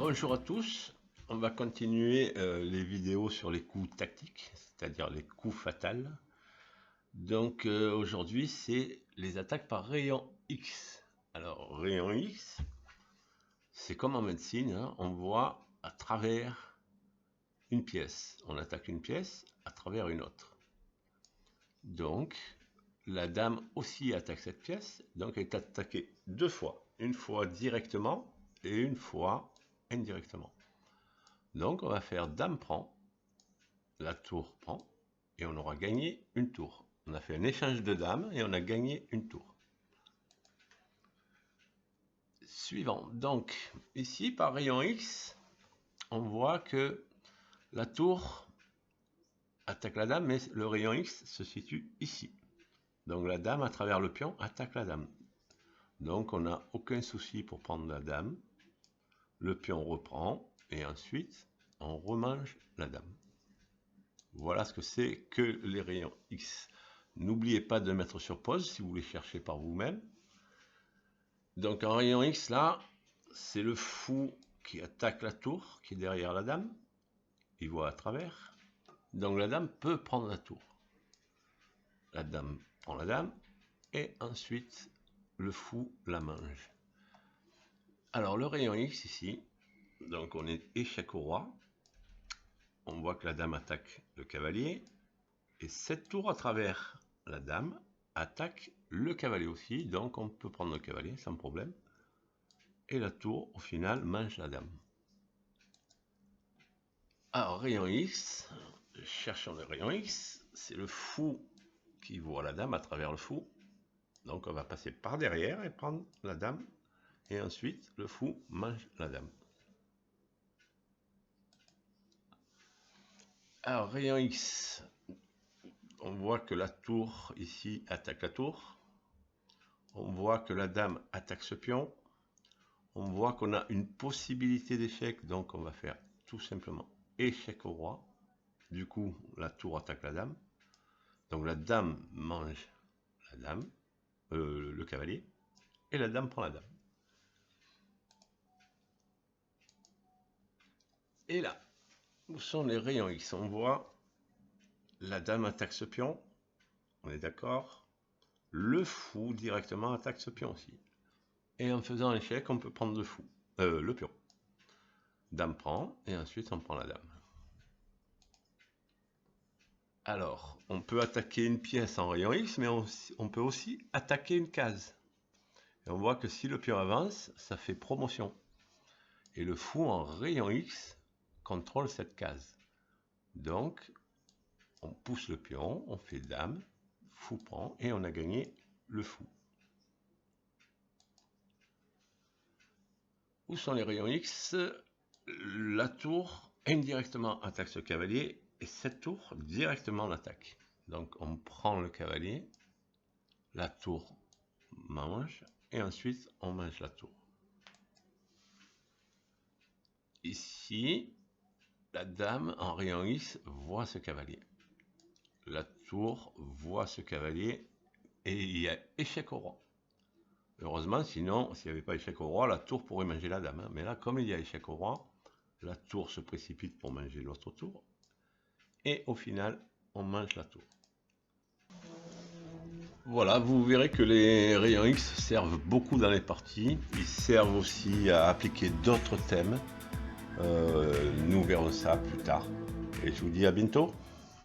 Bonjour à tous, on va continuer les vidéos sur les coups tactiques, c'est-à-dire les coups fatals. Donc aujourd'hui c'est les attaques par rayon X. Alors rayon X, c'est comme en médecine, hein, on voit à travers une pièce. On attaque une pièce à travers une autre. Donc la dame aussi attaque cette pièce, donc elle est attaquée deux fois. Une fois directement et une fois indirectement. Donc on va faire dame prend, la tour prend, et on aura gagné une tour. On a fait un échange de dames et on a gagné une tour. Suivant, donc ici par rayon X, on voit que la tour attaque la dame, mais le rayon X se situe ici. Donc la dame à travers le pion attaque la dame. Donc on n'a aucun souci pour prendre la dame. Le pion reprend et ensuite on remange la dame. Voilà ce que c'est que les rayons X. N'oubliez pas de mettre sur pause si vous les cherchez par vous-même. Donc en rayon X là, c'est le fou qui attaque la tour qui est derrière la dame. Il voit à travers. Donc la dame peut prendre la tour. La dame prend la dame et ensuite le fou la mange. Alors le rayon X ici, donc on est échec au roi. On voit que la dame attaque le cavalier. Et cette tour à travers la dame attaque le cavalier aussi. Donc on peut prendre le cavalier sans problème. Et la tour au final mange la dame. Alors rayon X, cherchons le rayon X. C'est le fou qui voit la dame à travers le fou. Donc on va passer par derrière et prendre la dame. Et ensuite le fou mange la dame. Alors rayon X, on voit que la tour ici attaque la tour. On voit que la dame attaque ce pion. On voit qu'on a une possibilité d'échec, donc on va faire tout simplement échec au roi. Du coup, la tour attaque la dame. Donc la dame mange la dame, le cavalier, et la dame prend la dame. Et là, où sont les rayons X? On voit la dame attaque ce pion, on est d'accord. Le fou directement attaque ce pion aussi. Et en faisant un échec, on peut prendre le pion. Dame prend, et ensuite on prend la dame. Alors, on peut attaquer une pièce en rayon X, mais on peut aussi attaquer une case. Et on voit que si le pion avance, ça fait promotion. Et le fou en rayon X contrôle cette case. Donc, on pousse le pion, on fait dame, fou prend, et on a gagné le fou. Où sont les rayons X? La tour indirectement attaque ce cavalier et cette tour directement l'attaque. Donc on prend le cavalier, la tour mange et ensuite on mange la tour. Ici, la dame en rayon X voit ce cavalier. La tour voit ce cavalier et il y a échec au roi. Heureusement, sinon, s'il n'y avait pas échec au roi, la tour pourrait manger la dame. Mais là, comme il y a échec au roi, la tour se précipite pour manger l'autre tour. Et au final, on mange la tour. Voilà, vous verrez que les rayons X servent beaucoup dans les parties. Ils servent aussi à appliquer d'autres thèmes. Nous verrons ça plus tard. Et je vous dis à bientôt.